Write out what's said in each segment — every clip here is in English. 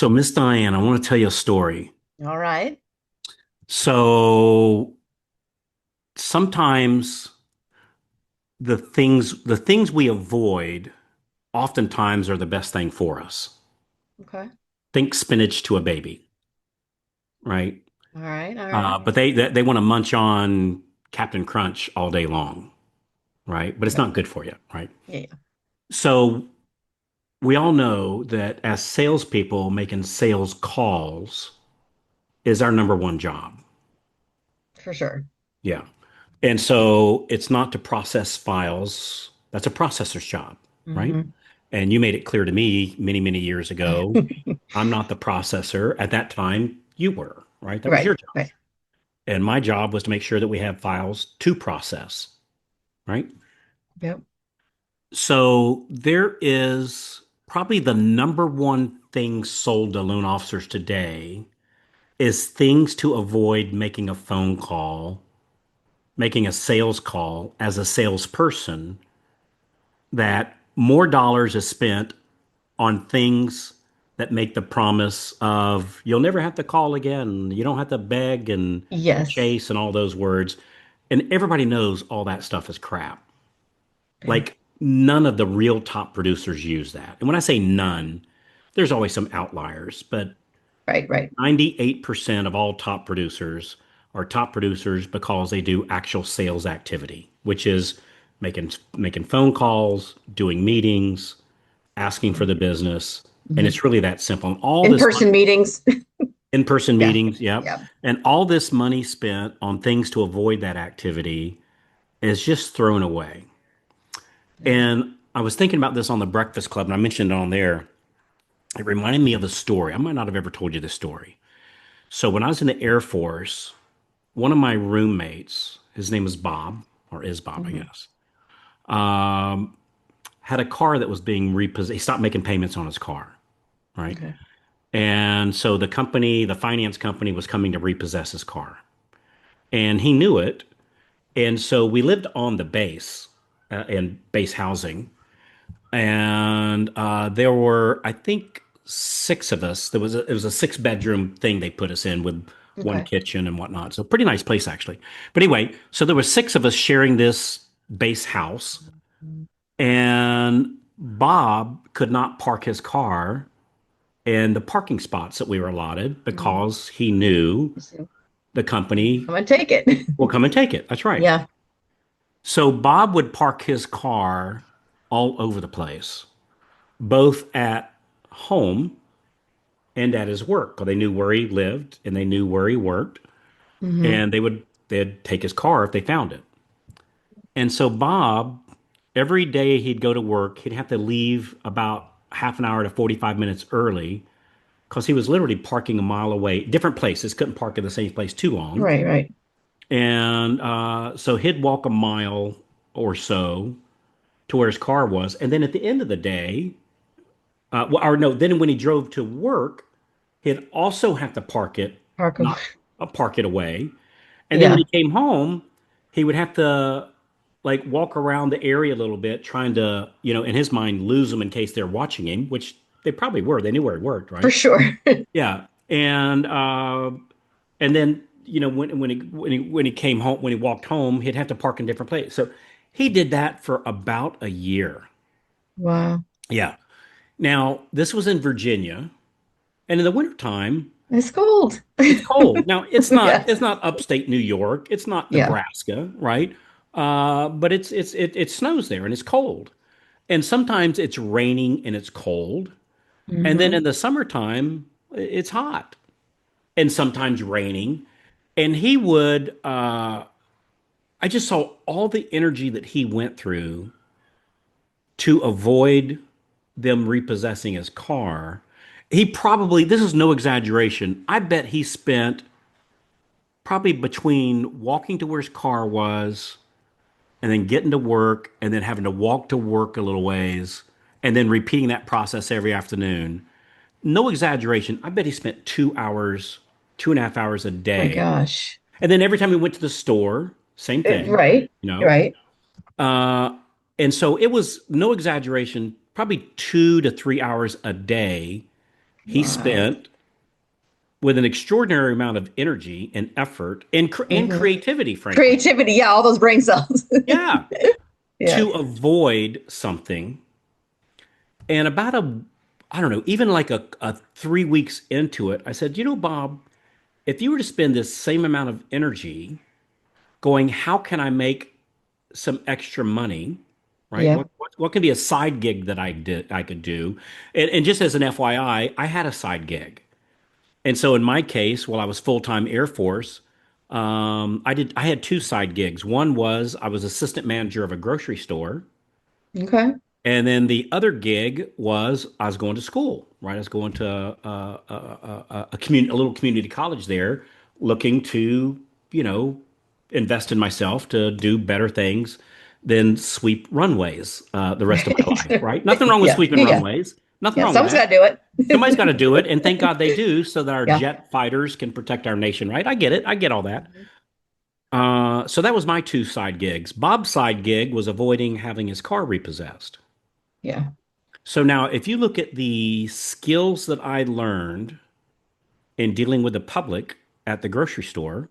So, Miss Diane, I want to tell you a story. All right. So, sometimes the things we avoid oftentimes are the best thing for us. Okay. Think spinach to a baby, right? All right. All right. But they want to munch on Captain Crunch all day long, right? But it's Okay. not good for you, right? Yeah, yeah. So we all know that as salespeople, making sales calls is our number one job. For sure. Yeah. And so it's not to process files. That's a processor's job, right? Hmm. And you made it clear to me many, many years ago, I'm not the processor. At that time, you were, right? That was your Right. job. Right. And my job was to make sure that we have files to process, right? Yep. So there is probably the number one thing sold to loan officers today is things to avoid making a phone call, making a sales call as a salesperson, that more dollars is spent on things that make the promise of you'll never have to call again. You don't have to beg and Yes. chase and all those words. And everybody knows all that stuff is crap. Yeah. Like none of the real top producers use that. And when I say none, there's always some outliers, but Right. Right. 98% of all top producers are top producers because they do actual sales activity, which is making phone calls, doing meetings, asking for the business, and Hmm. it's really that simple. And all this In-person meetings. in-person Yeah. meetings, yep, Yeah. and all this money spent on things to avoid that activity is just thrown away. Yeah. And I was thinking about this on the Breakfast Club, and I mentioned it on there. It reminded me of a story. I might not have ever told you this story. So when I was in the Air Force, one of my roommates, his name was Bob, or is Bob, I Hmm. guess, um, had a car that was being repossessed. He stopped making payments on his car, right? Okay. And so the company, the finance company, was coming to repossess his car. And he knew it. And so we lived on the base in base housing. And there were, I think, six of us. It was a six-bedroom thing they put us in with one Okay. kitchen and whatnot. So pretty nice place actually. But anyway, so there were six of us sharing this base house, and Bob could not park his car in the parking spots that we were allotted Mm. because he knew So the company I'm gonna take it. will come and take it. That's right. Yeah. So Bob would park his car all over the place, both at home and at his work, because they knew where he lived and they knew where he worked, Hmm. and they'd take his car if they found it. And so Bob, every day he'd go to work, he'd have to leave about half an hour to 45 minutes early because he was literally parking a mile away, different places, couldn't park in the same place too long. Right. Right. And so he'd walk a mile or so to where his car was. And then at the end of the day, or no, then when he drove to work, he'd also have to park it, Parkham. not park it away. And then when Yeah. he came home, he would have to like walk around the area a little bit, trying to, in his mind, lose them in case they're watching him, which they probably were. They knew where he worked, For right? sure. Yeah. And then, when he came home, when he walked home, he'd have to park in different places. So he did that for about a year. Wow. Yeah. Now, this was in Virginia, and in the wintertime, It's cold. it's cold. Now, it's not Yes. it's not upstate New York. It's not Yeah. Nebraska, right? But it snows there and it's cold. And sometimes it's raining and it's cold. And then Hmm. in the summertime, it's hot and sometimes raining. And I just saw all the energy that he went through to avoid them repossessing his car. He probably, this is no exaggeration, I bet he spent probably between walking to where his car was and then getting to work and then having to walk to work a little ways and then repeating that process every afternoon. No exaggeration. I bet he spent 2 hours, 2.5 hours a My day. gosh. And then every time he went to the store, same thing, Right. you know. Right. Uh, and so it was no exaggeration, probably 2 to 3 hours a day he Wow. spent with an extraordinary amount of energy and effort and Hmm. creativity, frankly. Creativity. Yeah, all those brain cells. Yeah, to Yes. avoid something. And about I don't know, even like a 3 weeks into it, I said, you know, Bob, if you were to spend this same amount of energy going, how can I make some extra money? Right? Yep. What could be a side gig that I could do? And just as an FYI, I had a side gig. And so in my case, while I was full-time Air Force, I had two side gigs. One was I was assistant manager of a grocery store. Okay. And then the other gig was I was going to school, right? I was going to a little community college there, looking to, you know, invest in myself to do better things than sweep runways the rest of my life, right? Nothing wrong with Yeah. sweeping Yeah. runways. Nothing Yeah. wrong with Someone's got that. to do Somebody's got to it. do it, and thank God they do, so that our Yeah. jet fighters can protect our nation, right? I get it. I get all that. So that was my two side gigs. Bob's side gig was avoiding having his car repossessed. Yeah. So now, if you look at the skills that I learned in dealing with the public at the grocery store,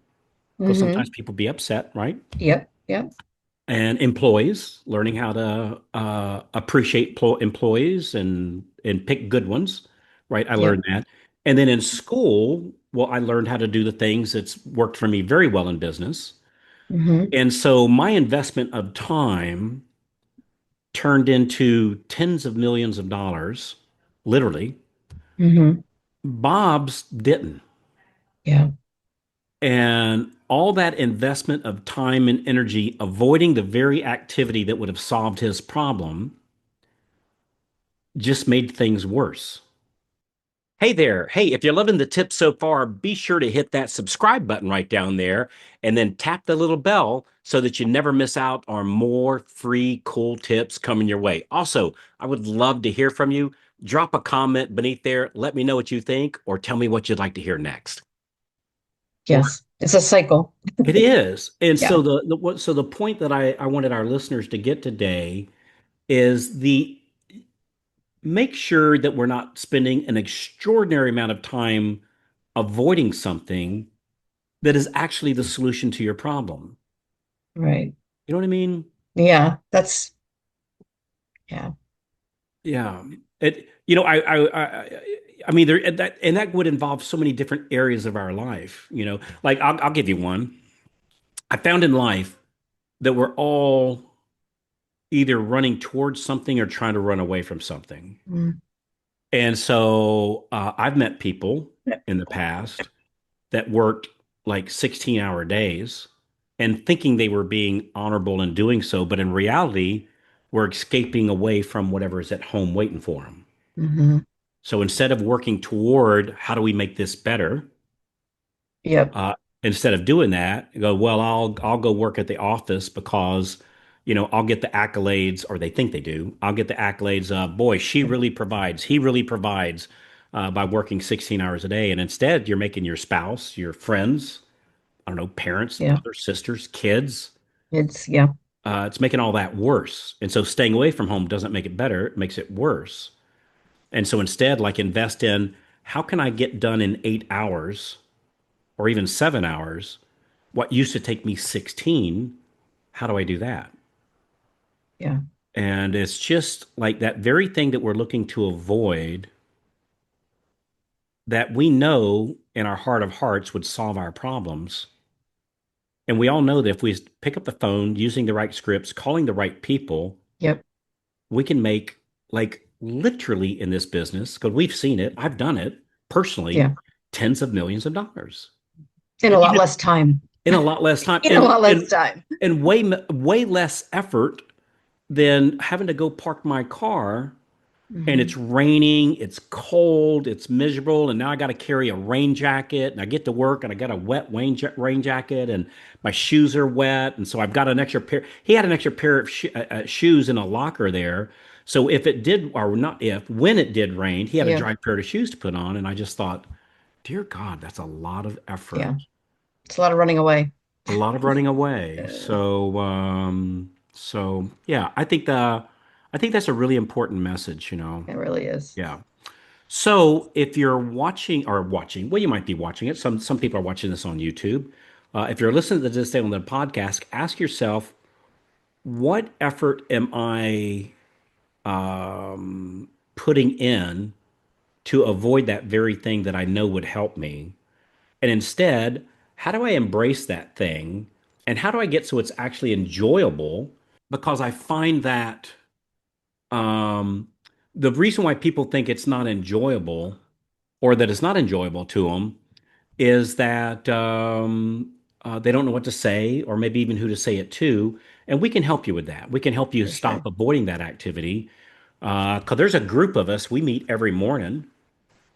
because sometimes Hmm. people be upset, right? Yep. Yep. And employees, learning how to appreciate employees and pick good ones, right? I Yep. learned that. And then in school, well, I learned how to do the things that's worked for me very well in business. Hmm. And so my investment of time turned into tens of millions of dollars, literally. Hmm. Bob's didn't. Yeah. And all that investment of time and energy avoiding the very activity that would have solved his problem just made things worse. Hey there. Hey, if you're loving the tip so far, be sure to hit that subscribe button right down there and then tap the little bell so that you never miss out on more free, cool tips coming your way. Also, I would love to hear from you. Drop a comment beneath there. Let me know what you think or tell me what you'd like to hear next. Well, Yes. It's a cycle. it is. And so Yeah. the point that I wanted our listeners to get today is the make sure that we're not spending an extraordinary amount of time avoiding something that is actually the solution to your problem. Right. You know what I mean? Yeah. That's, yeah. Yeah. I mean, and that would involve so many different areas of our life. Like I'll give you one. I found in life that we're all either running towards something or trying to run away from something. Mm. And so I've met people in the past that worked like 16-hour days and thinking they were being honorable in doing so, but in reality, were escaping away from whatever is at home waiting for them. Hmm. So instead of working toward how do we make this better, Yep. uh, instead of doing that, go, well, I'll go work at the office because, I'll get the accolades, or they think they do. I'll get the accolades of, boy, she really provides, he really provides by working 16 hours a day. And instead, you're making your spouse, your friends, I don't know, parents, Yeah. brothers, sisters, kids, Yeah. it's making all that worse. And so staying away from home doesn't make it better, it makes it worse. And so instead, like invest in how can I get done in 8 hours or even 7 hours? What used to take me 16, how do I do that? Yeah. And it's just like that very thing that we're looking to avoid that we know in our heart of hearts would solve our problems. And we all know that if we pick up the phone using the right scripts, calling the right people, Yep. we can make like literally in this business, because we've seen it, I've done it personally, Yeah. tens of millions of dollars. In a And lot less time. in a lot less time In a and lot less and time. and way less effort than having to go park my car and Hmm. it's raining, it's cold, it's miserable, and now I got to carry a rain jacket, and I get to work and I got a wet rain jacket, and my shoes are wet, and so I've got an extra pair. He had an extra pair of shoes in a locker there, so if it did, or not if, when it did rain, he had a Yeah. dry pair of shoes to put on, and I just thought, dear God, that's a lot of effort, Yeah. It's a lot of running away. a lot of running away. Uh, So yeah, I think that's a really important message. it really is. Yeah. So if you're watching, well, you might be watching it. Some people are watching this on YouTube. If you're listening to this thing on the podcast, ask yourself, what effort am I putting in to avoid that very thing that I know would help me? And instead, how do I embrace that thing? And how do I get so it's actually enjoyable? Because I find that um, the reason why people think it's not enjoyable or that it's not enjoyable to them is that they don't know what to say or maybe even who to say it to. And we can help you with that. We can help you For sure. stop avoiding that activity. Because there's a group of us, we meet every morning,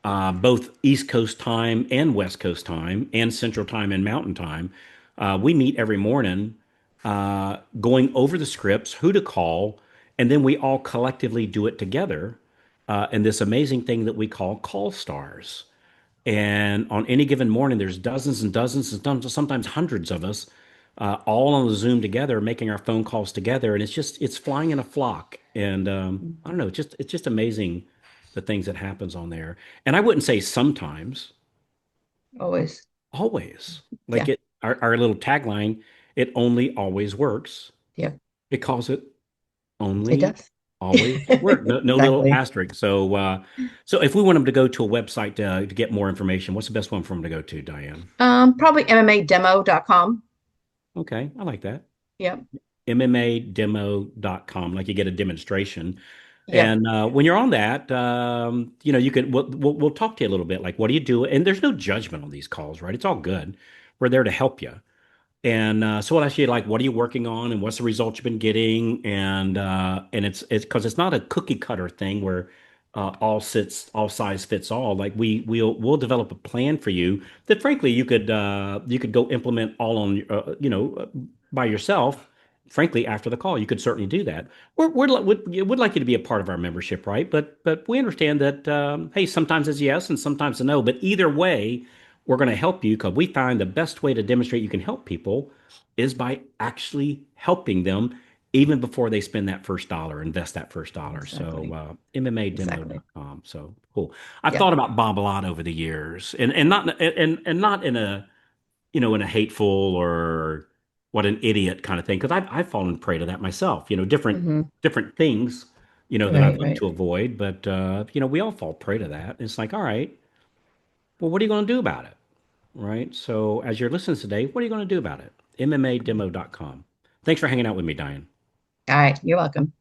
both East Coast time and West Coast time and Central time and Mountain time. We meet every morning going over the scripts, who to call, and then we all collectively do it together in this amazing thing that we call call stars. And on any given morning, there's dozens and dozens and sometimes hundreds of us all on the Zoom together, making our phone calls together. And it's flying in a flock. And I don't know, it's just amazing the things that happens on there. And I wouldn't say sometimes, Always. always. Like Yeah. our little tagline, it only always works Yeah. because it It only does. always work. No, no little Exactly. asterisk. So if we want them to go to a website to get more information, what's the best one for them to go to, Diane? Probably MMAdemo.com. Okay, I like that. Yep. MMAdemo.com, like you get a demonstration. Yep. And when you're on that, you could we'll talk to you a little bit. Like, what do you do? And there's no judgment on these calls, right? It's all good. We're there to help you. And so I'll ask you like, what are you working on, and what's the results you've been getting, and it's because it's not a cookie cutter thing where all size fits all. Like we'll develop a plan for you that frankly you could go implement all on by yourself. Frankly, after the call, you could certainly do that. We'd like you to be a part of our membership, right? But we understand that hey, sometimes it's yes and sometimes it's no. But either way, we're going to help you because we find the best way to demonstrate you can help people is by actually helping them even before they spend that first dollar, invest that first dollar. So, Exactly. Exactly. MMAdemo.com. So cool. I've Yep. thought about Bob a lot over the years and not in a, in a hateful or what an idiot kind of thing. Cause I've fallen prey to that myself, Hmm. different things, that I'd Right. like Right. to avoid, but, we all fall prey to that. It's like, all right, well, what are you going to do about it? Right? So as you're listening today, what are you going to do about it? MMAdemo.com. Thanks for hanging out with me, Diane. All right. You're welcome.